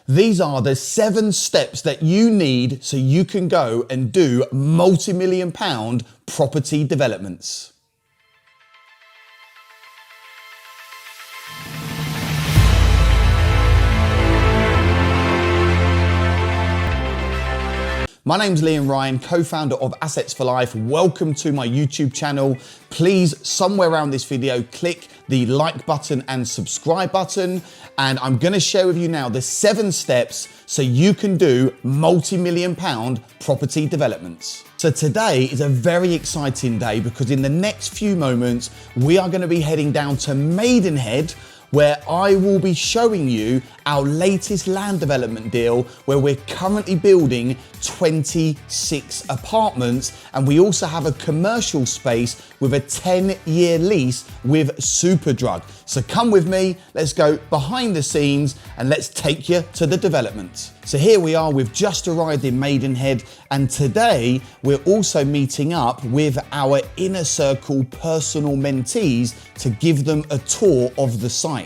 These are the 7 steps that you need so you can go and do multi-million pound property developments. My name's Liam Ryan, co-founder of Assets for Life. Welcome to my YouTube channel. Please, somewhere around this video, click the like button and subscribe button. And I'm gonna share with you now the 7 steps so you can do multi-million pound property developments. So today is a very exciting day because in the next few moments, we are gonna be heading down to Maidenhead, where I will be showing you our latest land development deal where we're currently building 26 apartments, and we also have a commercial space with a 10-year lease with Superdrug. So come with me, let's go behind the scenes and let's take you to the development. So here we are, we've just arrived in Maidenhead, and today we're also meeting up with our inner circle personal mentees to give them a tour of the site.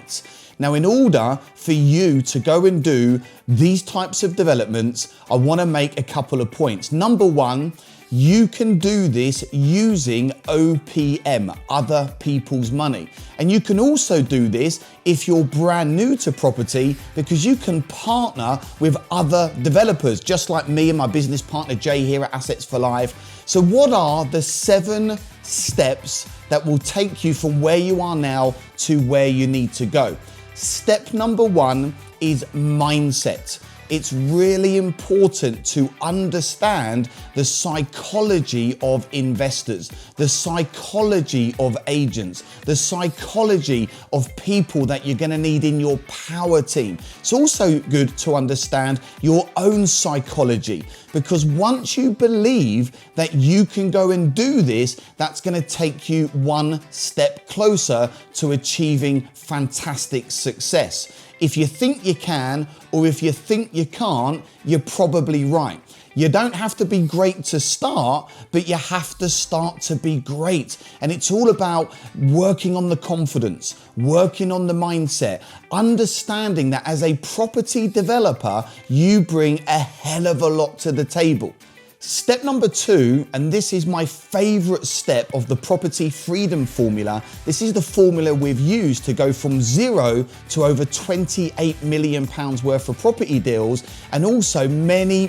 Now, in order for you to go and do these types of developments, I want to make a couple of points. Number one, you can do this using OPM, other people's money. And you can also do this if you're brand new to property, because you can partner with other developers, just like me and my business partner Jay here at Assets for Life. So what are the 7 steps that will take you from where you are now to where you need to go? Step number 1 is mindset. It's really important to understand the psychology of investors, the psychology of agents, the psychology of people that you're going to need in your power team. It's also good to understand your own psychology, because once you believe that you can go and do this, that's going to take you one step closer to achieving fantastic success. If you think you can, or if you think you can't, you're probably right. You don't have to be great to start, but you have to start to be great. And it's all about working on the confidence, working on the mindset, understanding that as a property developer, you bring a hell of a lot to the table. Step number 2, and this is my favorite step of the property freedom formula. This is the formula we've used to go from 0 to over 28 million pounds worth of property deals, and also many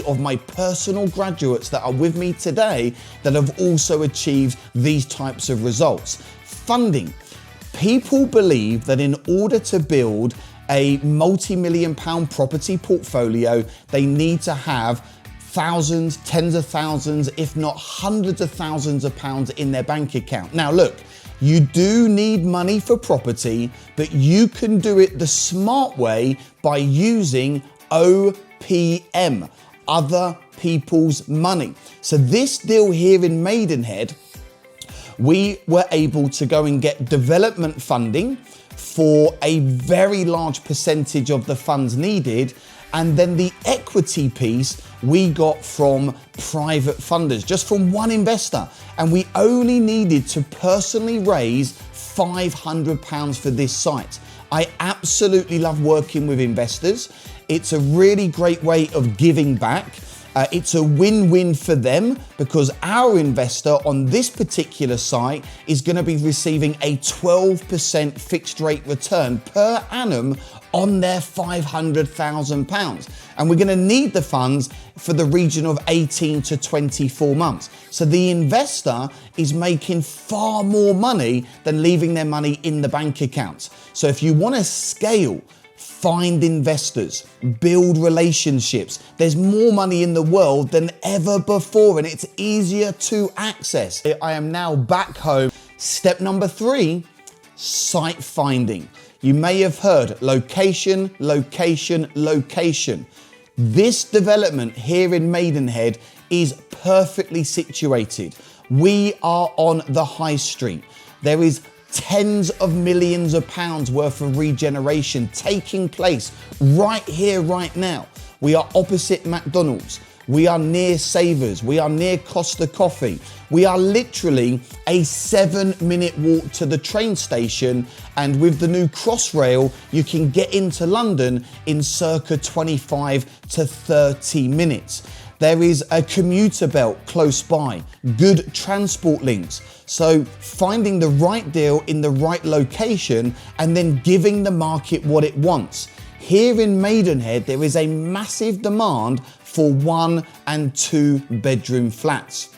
of my personal graduates that are with me today that have also achieved these types of results. Funding. People believe that in order to build a multi-million pound property portfolio, they need to have thousands, tens of thousands, if not hundreds of thousands of pounds in their bank account. Now look, you do need money for property, but you can do it the smart way by using OPM, other people's money. So this deal here in Maidenhead, we were able to go and get development funding for a very large percentage of the funds needed. And then the equity piece we got from private funders, just from one investor. And we only needed to personally raise £500 for this site. I absolutely love working with investors. It's a really great way of giving back. It's a win-win for them because our investor on this particular site is going to be receiving a 12% fixed rate return per annum on their £500,000. And we're going to need the funds for the region of 18 to 24 months. So the investor is making far more money than leaving their money in the bank account. So if you want to scale, find investors, build relationships. There's more money in the world than ever before, and it's easier to access. I am now back home. Step number 3, site finding. You may have heard location, location, location. This development here in Maidenhead is perfectly situated. We are on the high street. There is tens of millions of pounds worth of regeneration taking place right here, right now. We are opposite McDonald's. We are near Savers. We are near Costa Coffee. We are literally a 7-minute walk to the train station, and with the new Crossrail, you can get into London in circa 25 to 30 minutes. There is a commuter belt close by, good transport links. So finding the right deal in the right location and then giving the market what it wants. Here in Maidenhead, there is a massive demand for 1 and 2 bedroom flats.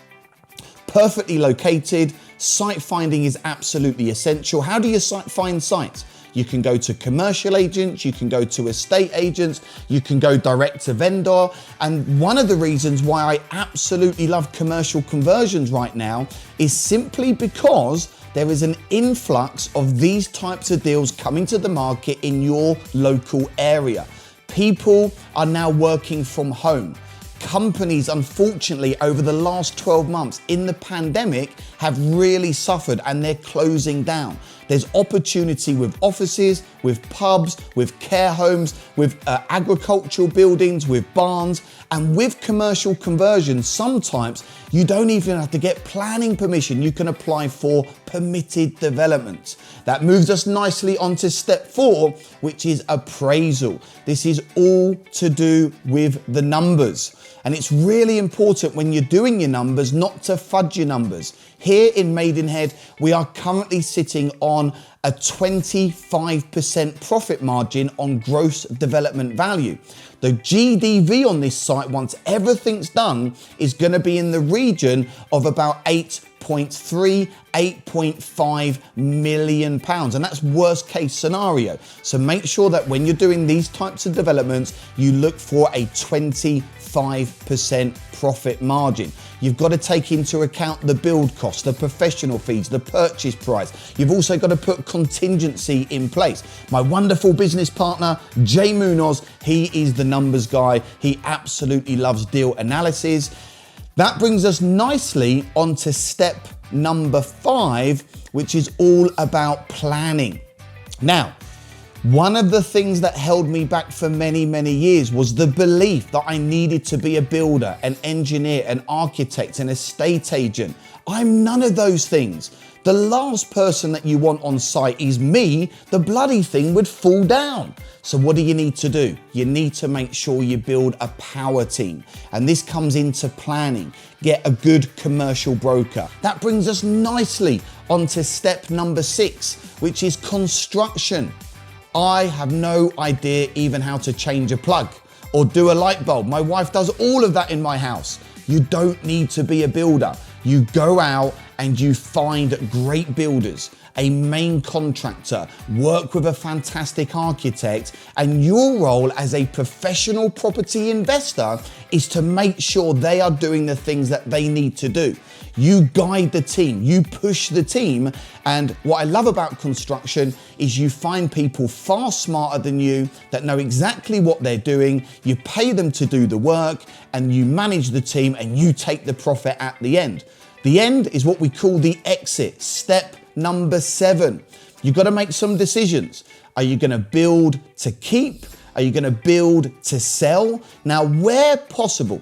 Perfectly located, site finding is absolutely essential. How do you find sites? You can go to commercial agents, you can go to estate agents, you can go direct to vendor. And one of the reasons why I absolutely love commercial conversions right now is simply because there is an influx of these types of deals coming to the market in your local area. People are now working from home. Companies, unfortunately, over the last 12 months in the pandemic have really suffered and they're closing down. There's opportunity with offices, with pubs, with care homes, with agricultural buildings, with barns, and with commercial conversions. Sometimes you don't even have to get planning permission. You can apply for permitted development. That moves us nicely onto step 4, which is appraisal. This is all to do with the numbers. And it's really important when you're doing your numbers not to fudge your numbers. Here in Maidenhead, we are currently sitting on a 25% profit margin on gross development value. The GDV on this site, once everything's done, is going to be in the region of about 8.3, 8.5 million pounds. And that's worst case scenario. So make sure that when you're doing these types of developments, you look for a 25% profit margin. You've got to take into account the build cost, the professional fees, the purchase price. You've also got to put contingency in place. My wonderful business partner, Jay Munoz, he is the numbers guy. He absolutely loves deal analysis. That brings us nicely onto step number 5, which is all about planning. Now, one of the things that held me back for many, many years was the belief that I needed to be a builder, an engineer, an architect, an estate agent. I'm none of those things. The last person that you want on site is me. The bloody thing would fall down. So what do you need to do? You need to make sure you build a power team. And this comes into planning. Get a good commercial broker. That brings us nicely onto step number 6, which is construction. I have no idea even how to change a plug or do a light bulb. My wife does all of that in my house. You don't need to be a builder. You go out and you find great builders, a main contractor, work with a fantastic architect, and your role as a professional property investor is to make sure they are doing the things that they need to do. You guide the team, you push the team, and what I love about construction is you find people far smarter than you that know exactly what they're doing, you pay them to do the work, and you manage the team and you take the profit at the end. The end is what we call the exit, step number 7. You've got to make some decisions. Are you going to build to keep? Are you going to build to sell? Now, where possible,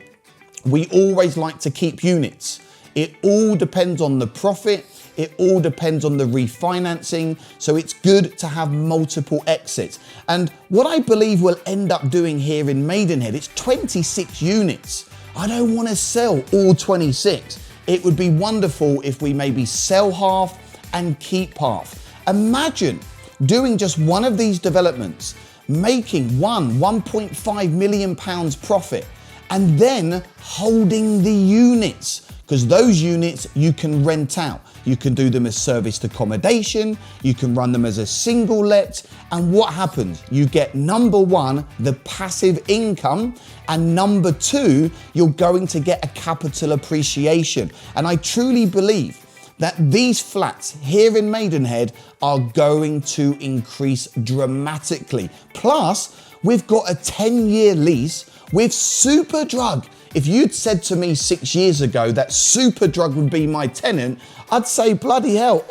we always like to keep units. It all depends on the profit. It all depends on the refinancing. So it's good to have multiple exits. And what I believe we'll end up doing here in Maidenhead, it's 26 units. I don't want to sell all 26. It would be wonderful if we maybe sell half and keep half. Imagine doing just one of these developments, making 1.5 million pounds profit, and then holding the units, because those units you can rent out. You can do them as serviced accommodation, you can run them as a single let, and what happens? You get number 1, the passive income, and number 2, you're going to get a capital appreciation. And I truly believe that these flats here in Maidenhead are going to increase dramatically. Plus, we've got a 10-year lease with Superdrug. If you'd said to me 6 years ago that Superdrug would be my tenant, I'd say, bloody hell,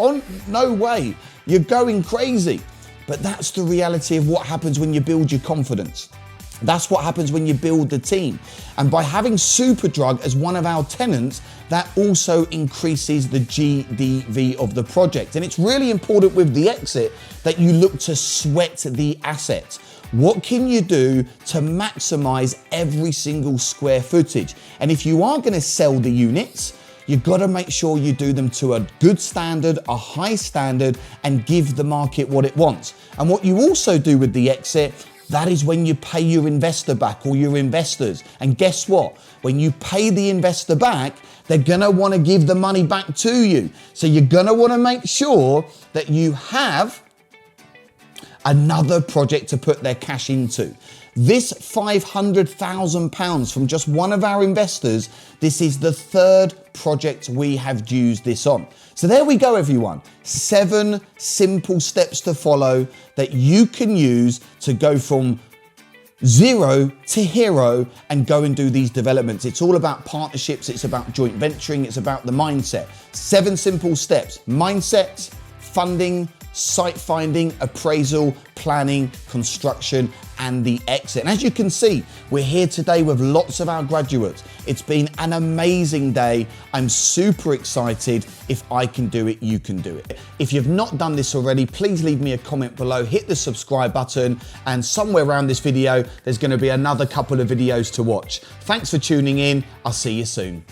no way, you're going crazy. But that's the reality of what happens when you build your confidence. That's what happens when you build the team. And by having Superdrug as one of our tenants, that also increases the GDV of the project. And it's really important with the exit that you look to sweat the asset. What can you do to maximize every single square footage? And if you are going to sell the units, you've got to make sure you do them to a good standard, a high standard, and give the market what it wants. And what you also do with the exit, that is when you pay your investor back or your investors. And guess what? When you pay the investor back, they're gonna wanna give the money back to you. So you're gonna wanna make sure that you have another project to put their cash into. This £500,000 from just one of our investors, this is the third project we have used this on. So there we go, everyone. 7 simple steps to follow that you can use to go from 0 to hero and go and do these developments. It's all about partnerships. It's about joint venturing. It's about the mindset. 7 simple steps: mindset, funding, site finding, appraisal, planning, construction, and the exit. And as you can see, we're here today with lots of our graduates. It's been an amazing day. I'm super excited. If I can do it, you can do it. If you've not done this already, please leave me a comment below, hit the subscribe button, and somewhere around this video, there's going to be another couple of videos to watch. Thanks for tuning in. I'll see you soon.